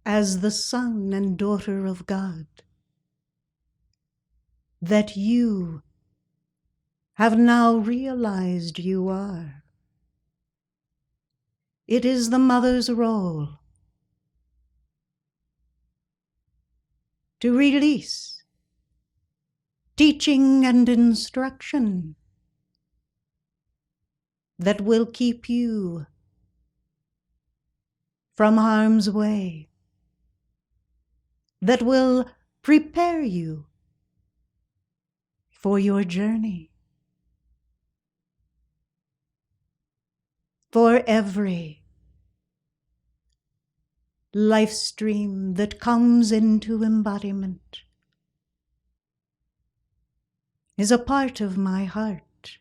as the son and daughter of God, that you have now realized you are. It is the mother's role to release teaching and instruction that will keep you from harm's way, that will prepare you for your journey. For every life stream that comes into embodiment is a part of my heart.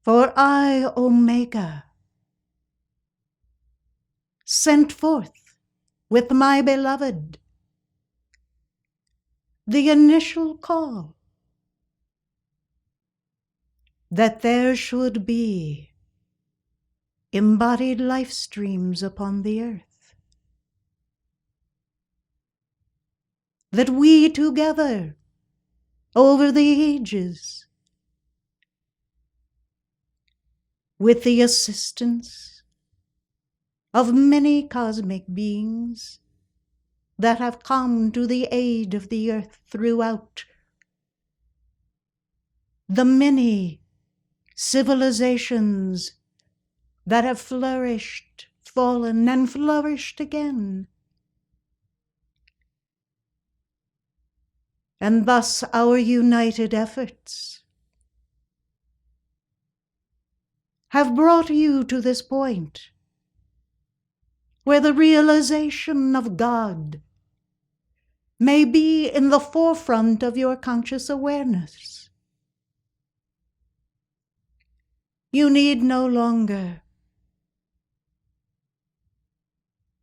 For I, Omega, sent forth with my beloved the initial call that there should be embodied life streams upon the earth, that we together over the ages, with the assistance of many cosmic beings that have come to the aid of the earth throughout the many civilizations that have flourished, fallen, and flourished again. And thus our united efforts have brought you to this point where the realization of God may be in the forefront of your conscious awareness. You need no longer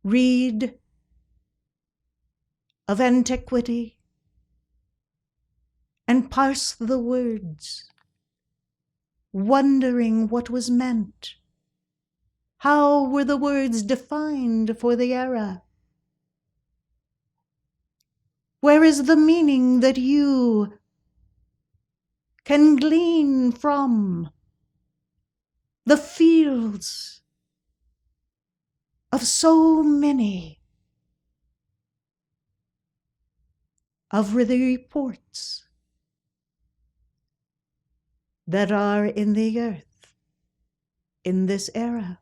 read of antiquity and parse the words, wondering what was meant. How were the words defined for the era? Where is the meaning that you can glean from the fields of so many of the reports that are in the earth in this era?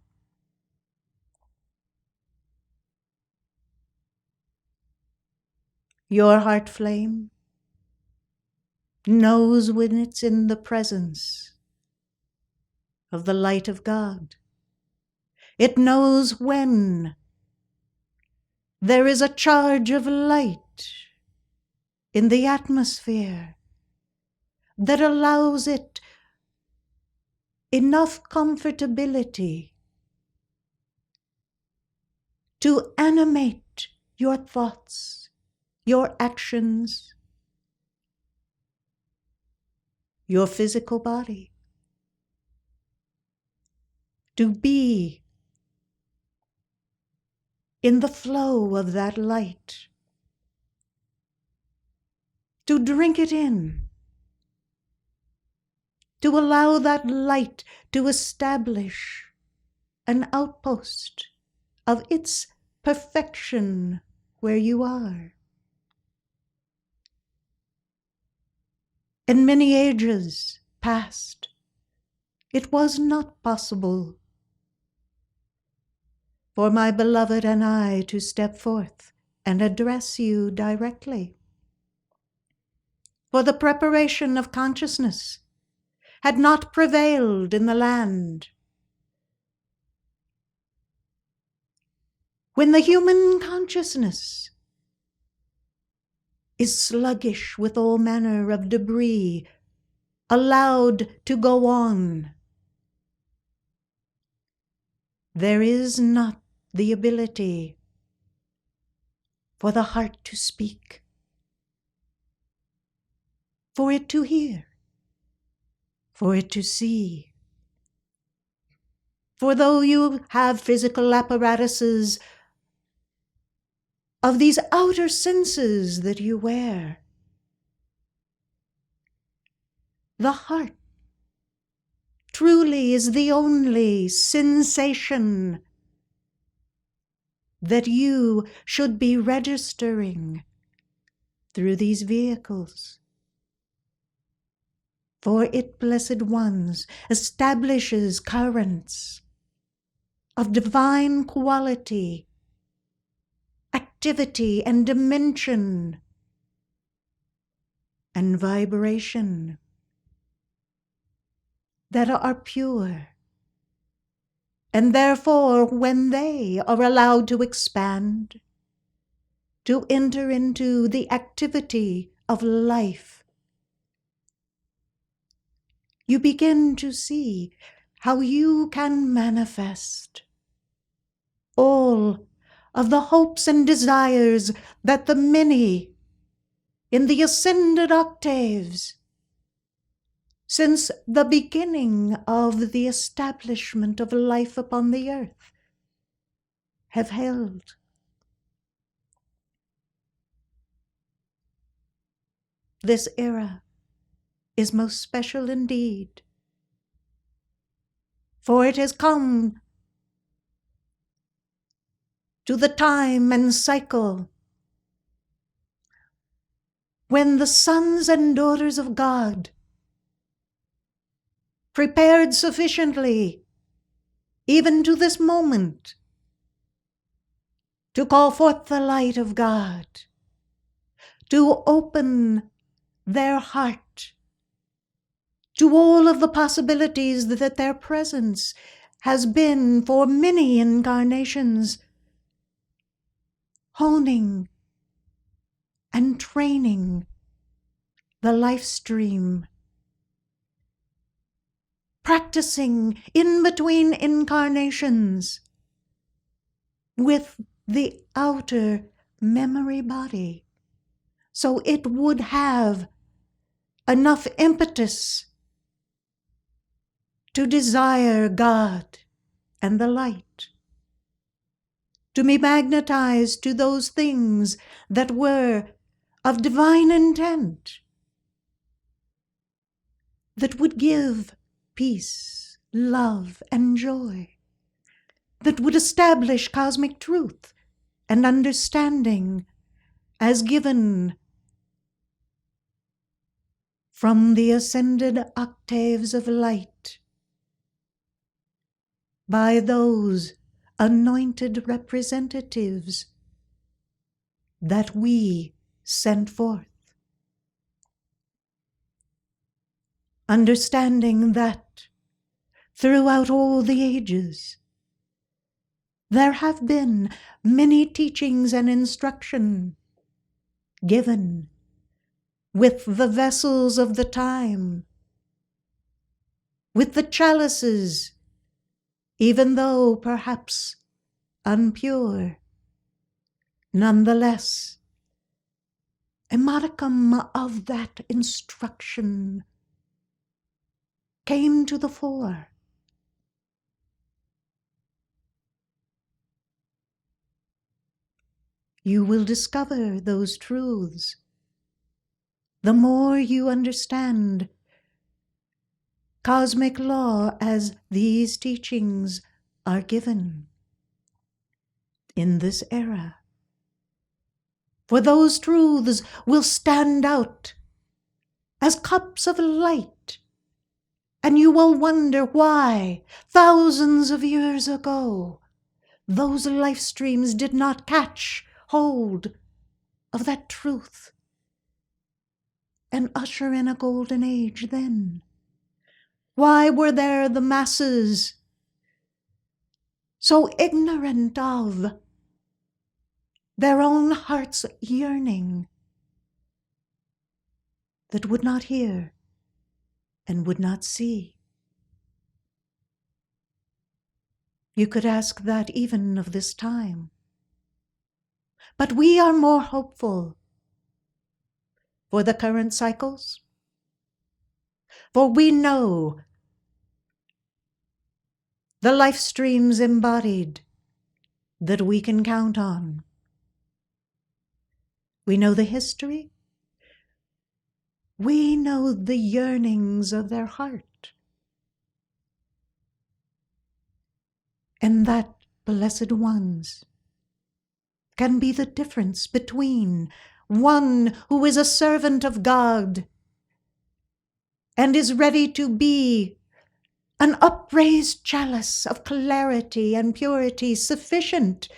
Your heart flame knows when it's in the presence of the light of God. It knows when there is a charge of light in the atmosphere that allows it enough comfortability to animate your thoughts, your actions, your physical body, to be in the flow of that light, to drink it in, to allow that light to establish an outpost of its perfection where you are. In many ages past, it was not possible for my beloved and I to step forth and address you directly. For the preparation of consciousness had not prevailed in the land. When the human consciousness is sluggish with all manner of debris, allowed to go on, there is not the ability for the heart to speak, for it to hear, for it to see. For though you have physical apparatuses of these outer senses that you wear. The heart truly is the only sensation that you should be registering through these vehicles. For it, blessed ones, establishes currents of divine quality, activity, and dimension, and vibration that are pure. And therefore, when they are allowed to expand, to enter into the activity of life, you begin to see how you can manifest all of the hopes and desires that the many in the ascended octaves, since the beginning of the establishment of life upon the earth, have held. This era is most special indeed, for it has come to the time and cycle when the sons and daughters of God, prepared sufficiently, even to this moment, to call forth the light of God, to open their heart to all of the possibilities that their presence has been for many incarnations, honing and training the life stream, practicing in between incarnations with the outer memory body, so it would have enough impetus to desire God and the light, to be magnetized to those things that were of divine intent, that would give peace, love, and joy, that would establish cosmic truth and understanding as given from the ascended octaves of light by those anointed representatives that we sent forth. Understanding that throughout all the ages, there have been many teachings and instruction given with the vessels of the time, with the chalices, even though perhaps unpure, nonetheless, a modicum of that instruction came to the fore. You will discover those truths the more you understand cosmic law as these teachings are given in this era. For those truths will stand out as cups of light, and you will wonder why, thousands of years ago, those life streams did not catch hold of that truth and usher in a golden age then. Why were there the masses so ignorant of their own heart's yearning that would not hear and would not see? You could ask that even of this time. But we are more hopeful for the current cycles, for we know the life streams embodied that we can count on. We know the history. We know the yearnings of their heart. And that, blessed ones, can be the difference between one who is a servant of God and is ready to be an upraised chalice of clarity and purity sufficient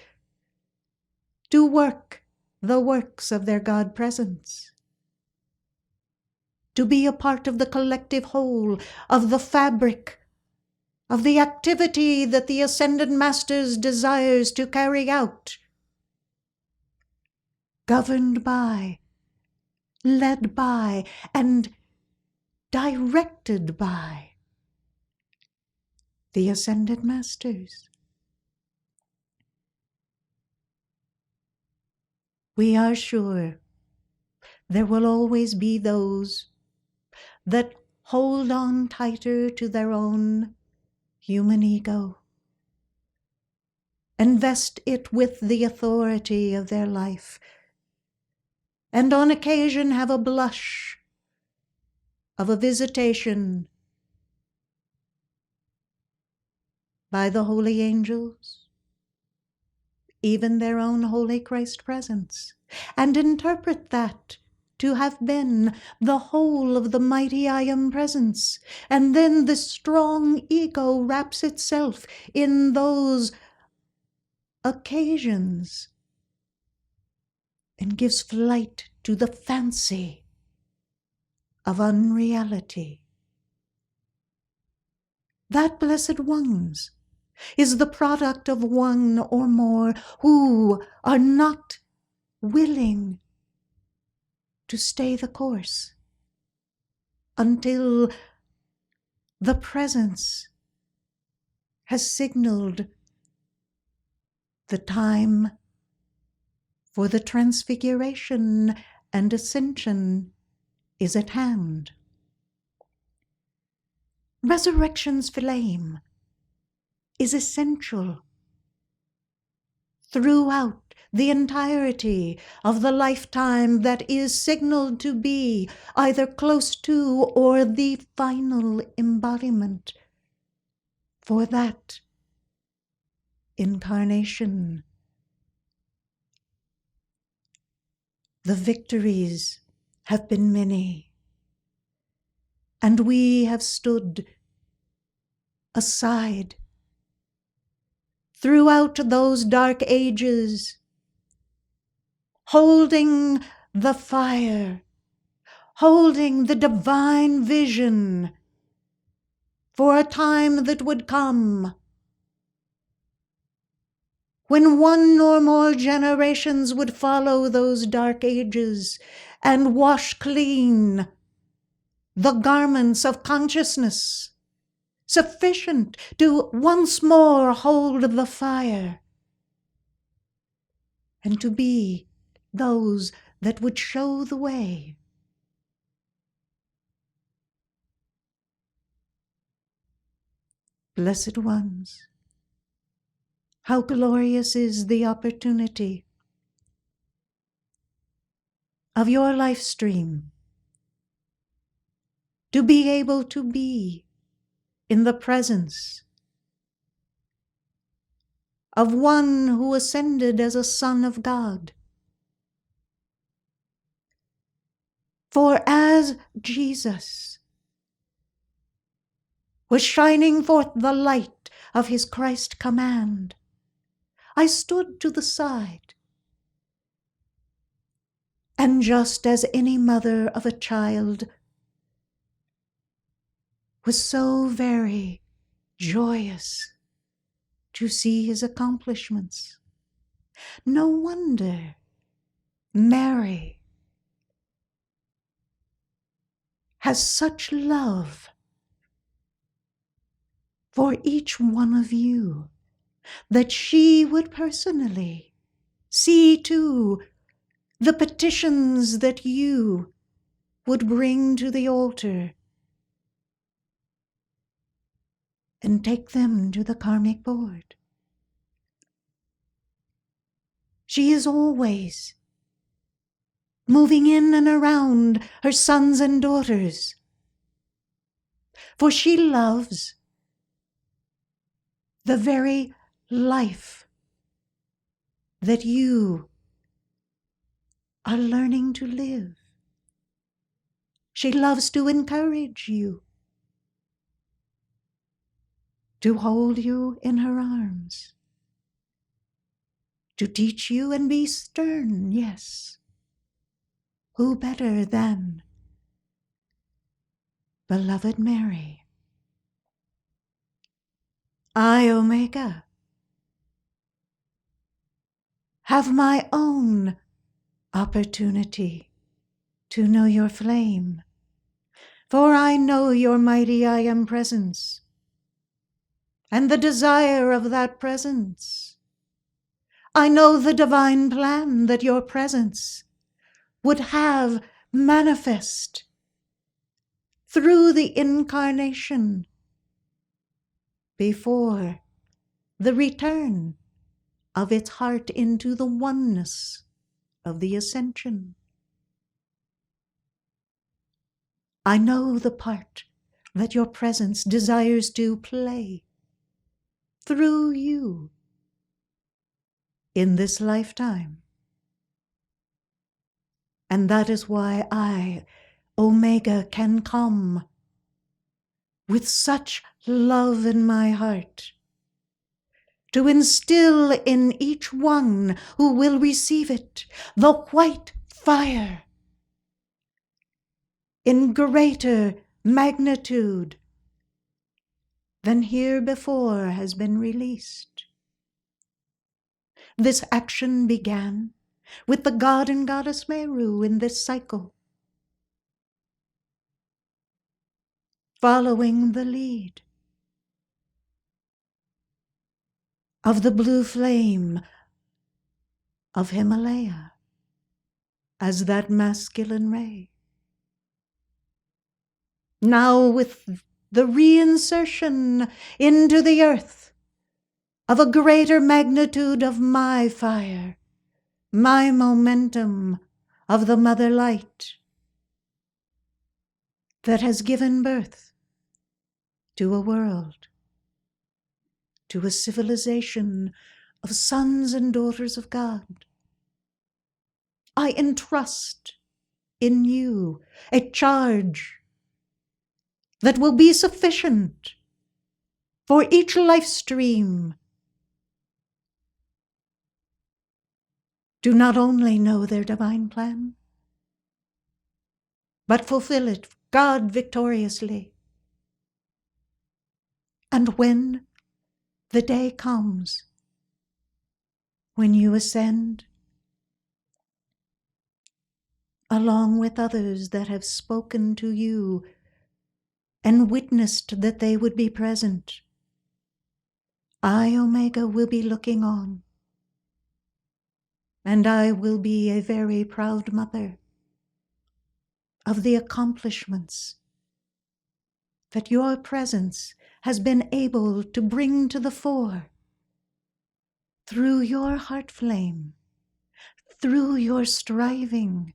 to work the works of their God presence, to be a part of the collective whole, of the fabric, of the activity that the Ascended Masters desires to carry out, governed by, led by, and directed by the Ascended Masters. We are sure there will always be those that hold on tighter to their own human ego and vest it with the authority of their life, and on occasion have a blush of a visitation by the holy angels, even their own holy Christ presence, and interpret that to have been the whole of the mighty I Am presence. And then the strong ego wraps itself in those occasions and gives flight to the fancy of unreality. That, blessed ones, is the product of one or more who are not willing to stay the course until the presence has signaled the time for the transfiguration and ascension is at hand. Resurrection's flame is essential throughout the entirety of the lifetime that is signaled to be either close to or the final embodiment for that incarnation. The victories have been many, and we have stood aside throughout those dark ages, holding the fire, holding the divine vision for a time that would come when one or more generations would follow those dark ages and wash clean the garments of consciousness, sufficient to once more hold the fire, and to be those that would show the way. Blessed ones, how glorious is the opportunity of your life stream to be able to be in the presence of one who ascended as a Son of God. For as Jesus was shining forth the light of his Christ command, I stood to the side, and just as any mother of a child was so very joyous to see his accomplishments, no wonder Mary has such love for each one of you that she would personally see to the petitions that you would bring to the altar and take them to the karmic board. She is always moving in and around her sons and daughters. For she loves the very life that you are learning to live. She loves to encourage you, to hold you in her arms, to teach you and be stern, yes. Who better than beloved Mary? I, Omega, have my own opportunity to know your flame, for I know your mighty I Am presence, and the desire of that presence. I know the divine plan that your presence would have manifest through the incarnation before the return of its heart into the oneness of the Ascension. I know the part that your presence desires to play through you in this lifetime. And that is why I, Omega, can come with such love in my heart to instill in each one who will receive it the white fire in greater magnitude than herebefore has been released. This action began with the god and goddess Meru in this cycle, following the lead of the blue flame of Himalaya as that masculine ray. Now with the reinsertion into the earth of a greater magnitude of my fire, my momentum of the mother light that has given birth to a world, to a civilization of sons and daughters of God. I entrust in you a charge that will be sufficient for each life stream to not only know their divine plan, but fulfill it, God victoriously. And when the day comes, when you ascend, along with others that have spoken to you and witnessed that they would be present, I, Omega, will be looking on, and I will be a very proud mother of the accomplishments that your presence has been able to bring to the fore through your heart flame, through your striving,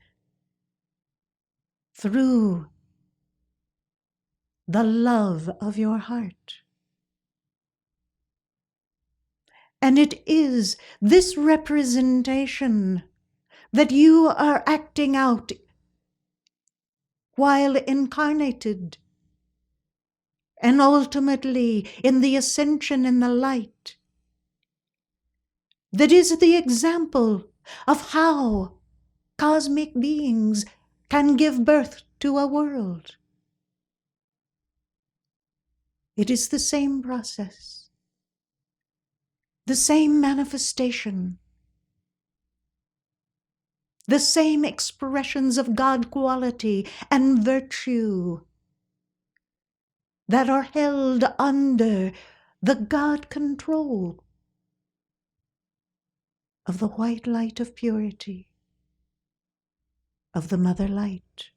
through the love of your heart. And it is this representation that you are acting out while incarnated, and ultimately in the ascension in the light, that is the example of how cosmic beings can give birth to a world. It is the same process, the same manifestation, the same expressions of God quality and virtue that are held under the God control of the white light of purity, of the mother light.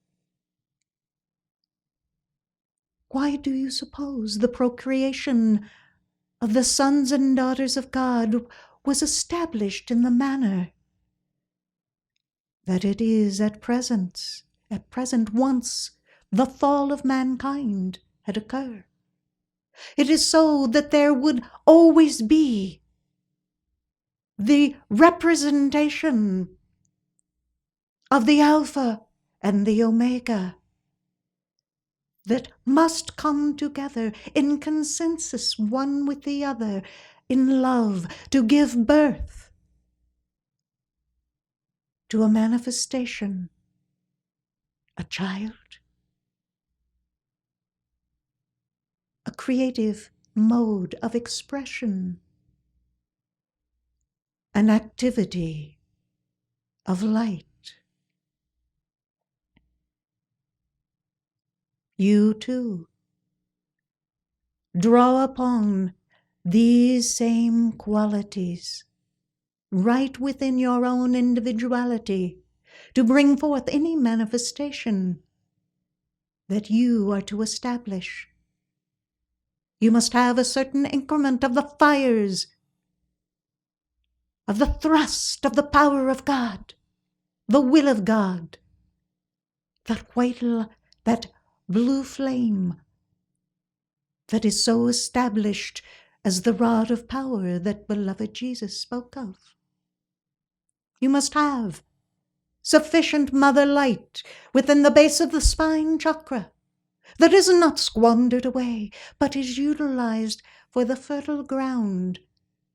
Why do you suppose the procreation of the sons and daughters of God was established in the manner that it is at present once the fall of mankind had occurred. It is so that there would always be the representation of the Alpha and the Omega that must come together in consensus one with the other, in love, to give birth to a manifestation, a child, a creative mode of expression, an activity of light. You too draw upon these same qualities right within your own individuality to bring forth any manifestation that you are to establish. You must have a certain increment of the fires, of the thrust of the power of God, the will of God, that blue flame that is so established as the rod of power that beloved Jesus spoke of. You must have sufficient mother light within the base of the spine chakra that is not squandered away, but is utilized for the fertile ground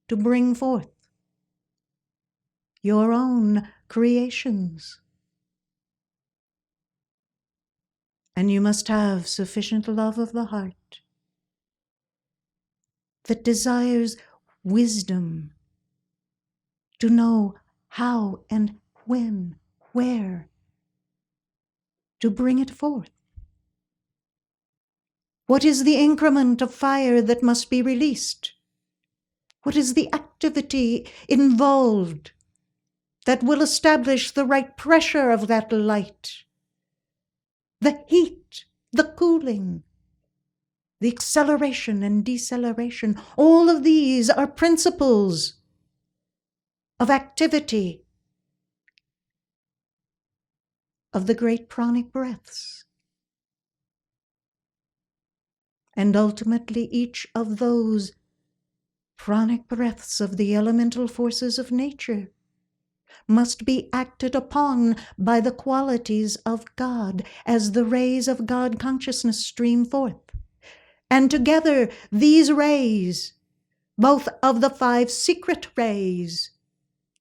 to bring forth your own creations. And you must have sufficient love of the heart that desires wisdom to know how and when, where to bring it forth. What is the increment of fire that must be released? What is the activity involved that will establish the right pressure of that light? The heat, the cooling, the acceleration and deceleration, all of these are principles of activity of the great pranic breaths. And ultimately each of those pranic breaths of the elemental forces of nature must be acted upon by the qualities of God as the rays of God consciousness stream forth. And together these rays, both of the 5 secret rays,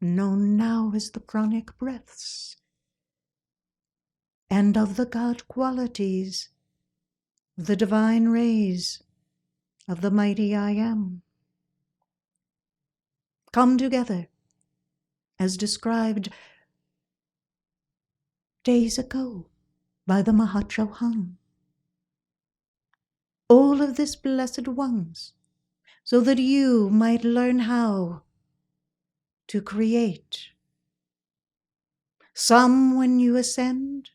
known now as the pranic breaths, and of the God qualities, the divine rays of the mighty I Am, come together as described days ago by the Mahachohan. All of this, blessed ones, so that you might learn how to create. Some, when you ascend,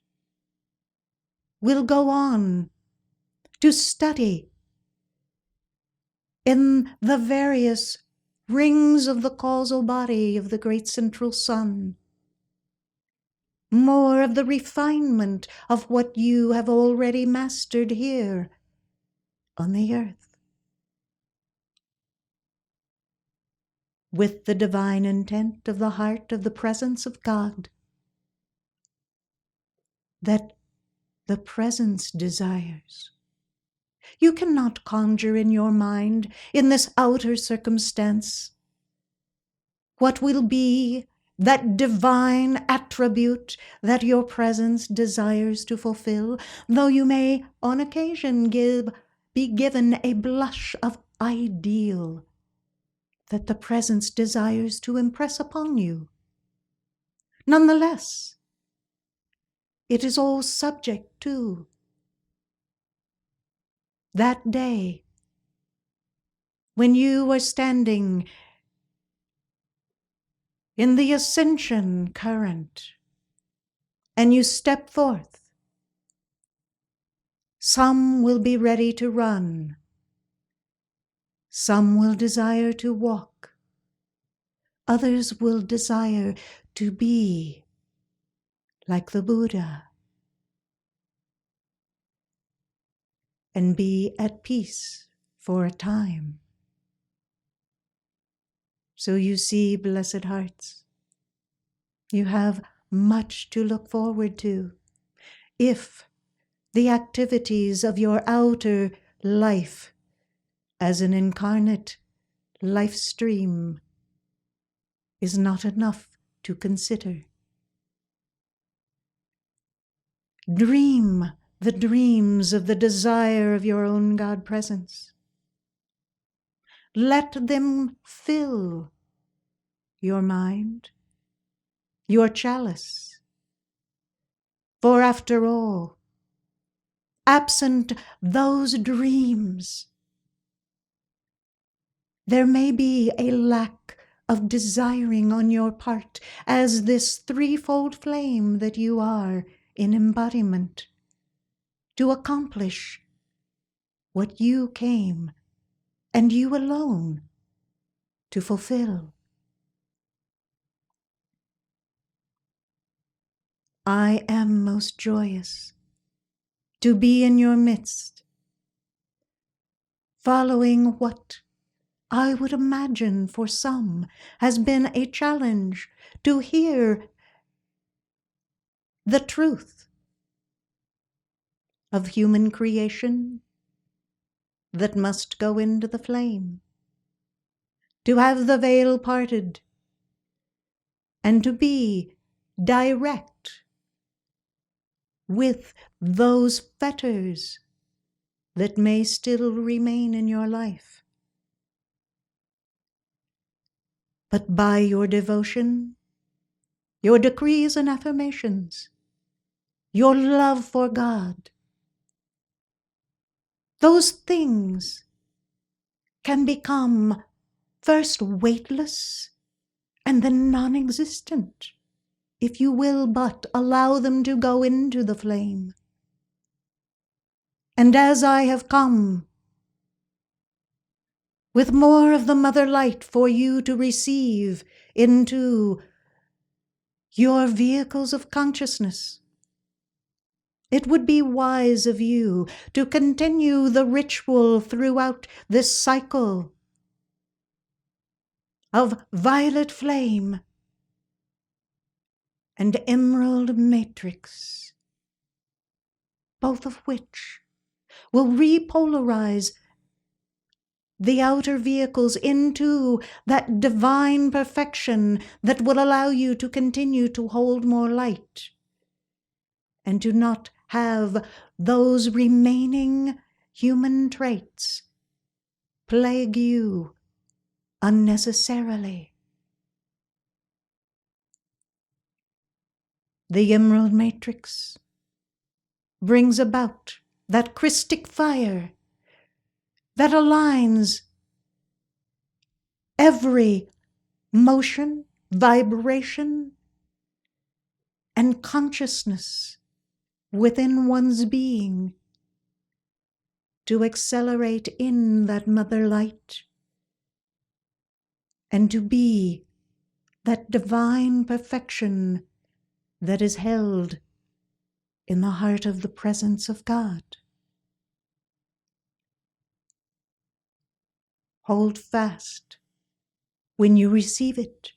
will go on to study in the various rings of the causal body of the great central sun, more of the refinement of what you have already mastered here on the earth, with the divine intent of the heart of the presence of God, that the presence desires. You cannot conjure in your mind, in this outer circumstance, what will be that divine attribute that your presence desires to fulfill, though you may on occasion be given a blush of ideal that the presence desires to impress upon you. Nonetheless, it is all subject to that day when you are standing in the Ascension current and you step forth. Some will be ready to run. Some will desire to walk. Others will desire to be like the Buddha, and be at peace for a time. So you see, blessed hearts, you have much to look forward to if the activities of your outer life as an incarnate life stream is not enough to consider. Dream the dreams of the desire of your own God presence. Let them fill your mind, your chalice. For after all, absent those dreams, there may be a lack of desiring on your part as this threefold flame that you are in embodiment to accomplish what you came, and you alone, to fulfill. I am most joyous to be in your midst, following what I would imagine for some has been a challenge to hear the truth of human creation that must go into the flame, to have the veil parted, and to be direct with those fetters that may still remain in your life. But by your devotion, your decrees and affirmations, your love for God, those things can become first weightless and then non-existent, if you will but allow them to go into the flame. And as I have come with more of the mother light for you to receive into your vehicles of consciousness, it would be wise of you to continue the ritual throughout this cycle of violet flame and emerald matrix, both of which will repolarize the outer vehicles into that divine perfection that will allow you to continue to hold more light and to not have those remaining human traits plague you unnecessarily. The emerald matrix brings about that Christic fire that aligns every motion, vibration, and consciousness within one's being to accelerate in that mother light and to be that divine perfection that is held in the heart of the presence of God. Hold fast when you receive it,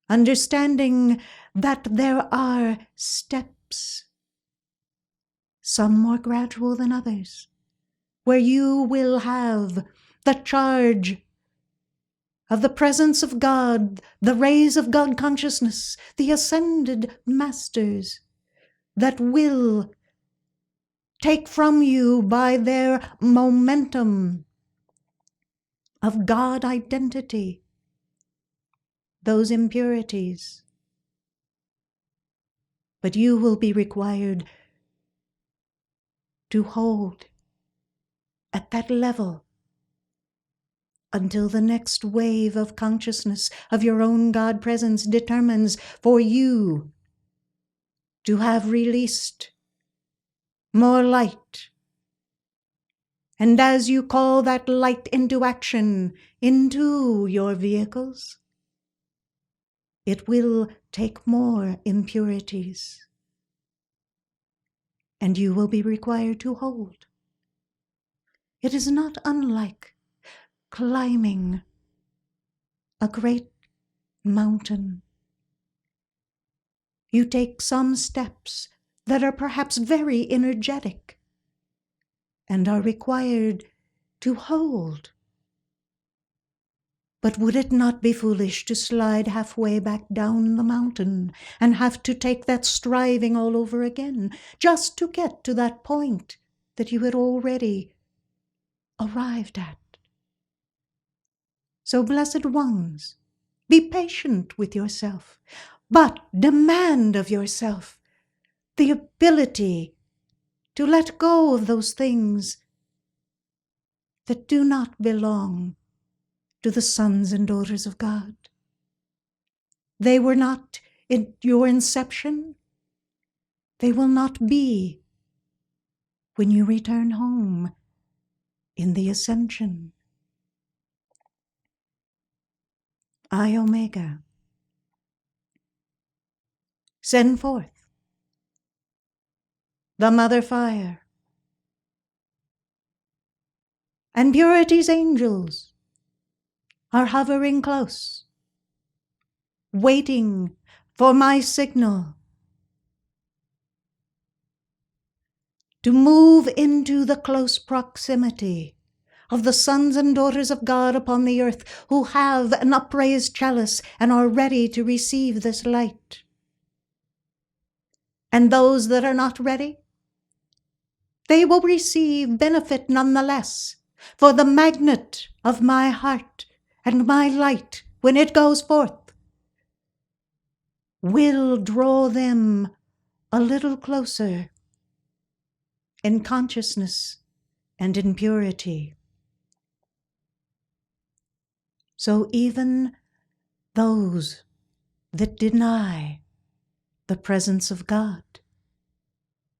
understanding that there are steps, some more gradual than others, where you will have the charge of the presence of God, the rays of God consciousness, the ascended masters that will take from you by their momentum of God identity those impurities. But you will be required to hold at that level until the next wave of consciousness of your own God presence determines for you to have released more light. And as you call that light into action, into your vehicles, it will take more impurities, and you will be required to hold. It is not unlike climbing a great mountain. You take some steps that are perhaps very energetic and are required to hold. But would it not be foolish to slide halfway back down the mountain and have to take that striving all over again, just to get to that point that you had already arrived at? So, blessed ones, be patient with yourself, but demand of yourself the ability to let go of those things that do not belong to the sons and daughters of God. They were not in your inception. They will not be when you return home in the Ascension. I, Omega, send forth the Mother Fire and Purity's angels are hovering close, waiting for my signal to move into the close proximity of the sons and daughters of God upon the earth who have an upraised chalice and are ready to receive this light. And those that are not ready, they will receive benefit nonetheless, for the magnet of my heart and my light, when it goes forth, will draw them a little closer in consciousness and in purity. So even those that deny the presence of God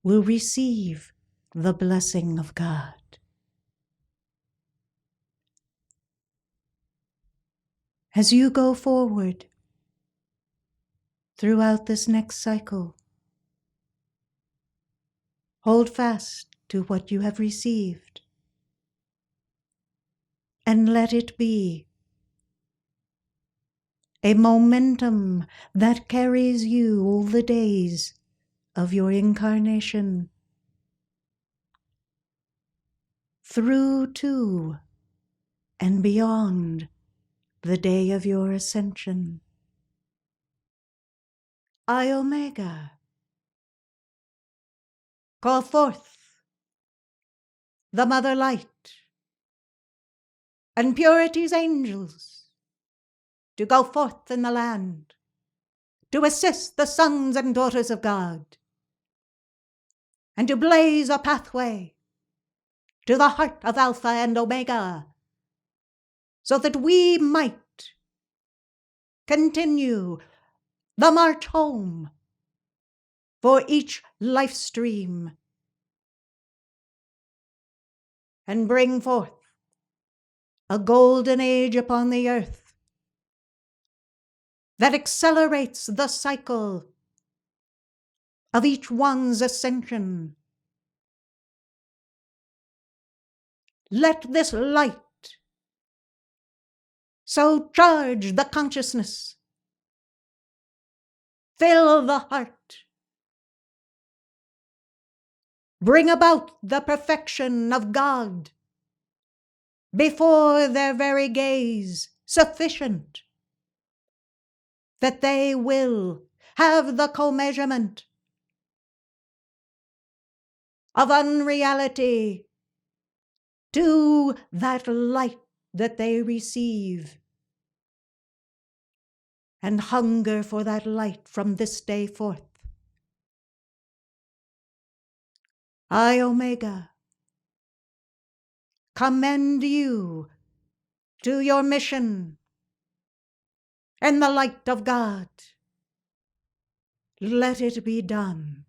will receive the blessing of God. As you go forward throughout this next cycle, hold fast to what you have received and let it be a momentum that carries you all the days of your incarnation through to and beyond the day of your ascension. I, Omega, call forth the Mother Light and Purity's angels to go forth in the land, to assist the sons and daughters of God, and to blaze a pathway to the heart of Alpha and Omega, so that we might continue the march home for each life stream and bring forth a golden age upon the earth that accelerates the cycle of each one's ascension. Let this light so charge the consciousness, fill the heart, bring about the perfection of God before their very gaze, sufficient that they will have the co-measurement of unreality to that light that they receive, and hunger for that light from this day forth. I, Omega, commend you to your mission and the light of God. Let it be done.